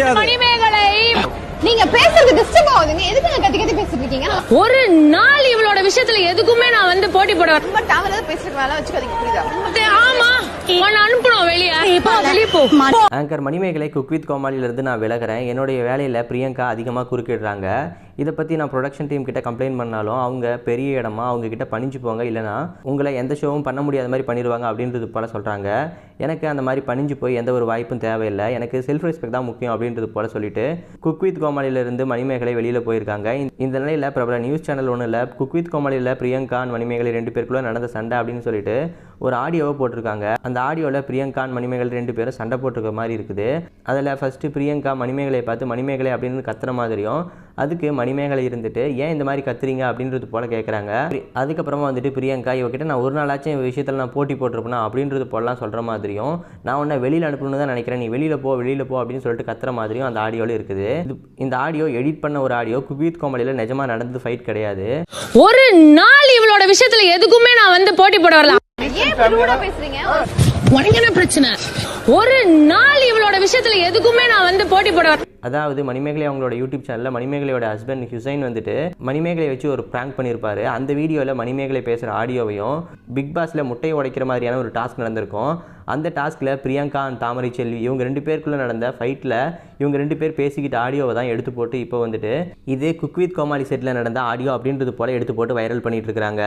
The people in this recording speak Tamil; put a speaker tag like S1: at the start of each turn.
S1: கிடையாது.
S2: மணிமேகலை
S3: நீங்க பேசுறது டிஸ்டர்ப் ஆகுதுங்க. எதுக்கு கத்தி கத்தி பேசிட்டு இருக்கீங்க?
S2: ஒரு நாள் இவளோட விஷயத்துல எதுக்குமே நான் வந்து போட்டி போட
S3: ரொம்ப டவர் பேசுறதுக்கு மேல வச்சுக்காதீங்க, புரியுதா?
S2: ஆமா அனுப்பணும் வெளியே போ.
S4: ஆங்கர் மணிமேகலை குக் வித் கோமாளியிலிருந்து நான் விலகிறேன். என்னுடைய வேலையில் பிரியங்கா அதிகமாக குறுக்கிடுறாங்க. இதை பற்றி நான் ப்ரொடக்ஷன் டீம் கிட்ட கம்ப்ளைண்ட் பண்ணாலும் அவங்க பெரிய இடமா அவங்க கிட்ட பணிஞ்சு போங்க, இல்லைனா உங்களை எந்த ஷோவும் பண்ண முடியாத மாதிரி பண்ணிடுவாங்க அப்படின்றது போல சொல்கிறாங்க. எனக்கு அந்த மாதிரி பணிஞ்சு போய் எந்த ஒரு வாய்ப்பும் தேவையில்லை, எனக்கு செல்ஃப் ரெஸ்பெக்ட் தான் முக்கியம் அப்படின்றது போல சொல்லிட்டு குக் வித் கோமாளியிலிருந்து மணிமேகலை வெளியில் போயிருக்காங்க. இந்த நிலையில் பிரபல நியூஸ் சேனல் ஒன்றும் இல்லை, குக் வித் கோமாளியில் பிரியங்கா மணிமேகலை 2 பேருக்குள்ளே நடந்த சண்டை அப்படின்னு சொல்லிட்டு ஒரு ஆடியோவை போட்டிருக்காங்க. அந்த ஆடியோவில் பிரியங்கா மணிமேகலை 2 பேரும் சண்டை போட்டிருக்க மாதிரி இருக்குது. அதில் ஃபஸ்ட்டு பிரியங்கா மணிமேகலை பார்த்து மணிமேகலை அப்படின்னு கத்துற மாதிரியும், அதுக்கு மணிமேகலை இருந்துட்டு ஏன் இந்த மாதிரி கத்துறீங்க அப்படின்றது போல கேட்குறாங்க. அதுக்கப்புறமா வந்துட்டு பிரியங்கா இவகிட்ட நான் ஒரு நாளாச்சும் இந்த விஷயத்தில் நான் போட்டி போட்டிருப்பேனா அப்படின்றது போலலாம் சொல்கிற மாதிரியும், நான் உன்னை வெளியில் அனுப்பணும்னு தான் நினைக்கிறேன், நீ வெளியில் போ அப்படின்னு சொல்லிட்டு கத்துற மாதிரியும் அந்த ஆடியோவில் இருக்குது. இந்த ஆடியோ எடிட் பண்ண ஒரு ஆடியோ. குக் வித் கோமாளியில் நிஜமாக நடந்து ஃபைட் கிடையாது.
S2: ஒரு நாள் இவளோட விஷயத்துல எதுக்குமே நான் வந்து போட்டி போட வரலாம்.
S3: ஏன் பெருவடா பேசுறீங்க?
S2: உனக்கு என்ன பிரச்சனை? ஒரு நாள் இவளோட விஷயத்துல எதுக்குமே நான் வந்து போட்டி போட வரலாம்.
S4: அதாவது மணிமேகலை அவங்களோட யூடியூப் சேனலில் மணிமேகலையோட ஹஸ்பண்ட் ஹுசைன் வந்துட்டு மணிமேகலை வச்சு ஒரு ப்ராங்க் பண்ணியிருப்பாரு. அந்த வீடியோவில் மணிமேகலை பேசுகிற ஆடியோவையும் பிக் பாஸில் முட்டையை உடைக்கிற மாதிரியான ஒரு டாஸ்க் நடந்திருக்கும். அந்த டாஸ்கில் பிரியங்கா அண்ட் தாமரை செல்வி இவங்க 2 பேருக்குள்ளே நடந்த ஃபைட்டில் இவங்க 2 பேர் பேசிக்கிட்ட ஆடியோவை தான் எடுத்து போட்டு இப்போ வந்துட்டு இது குக் வித் கோமாளி செட்டில் நடந்த ஆடியோ அப்படின்றது போல் எடுத்து போட்டு வைரல் பண்ணிட்டு இருக்காங்க.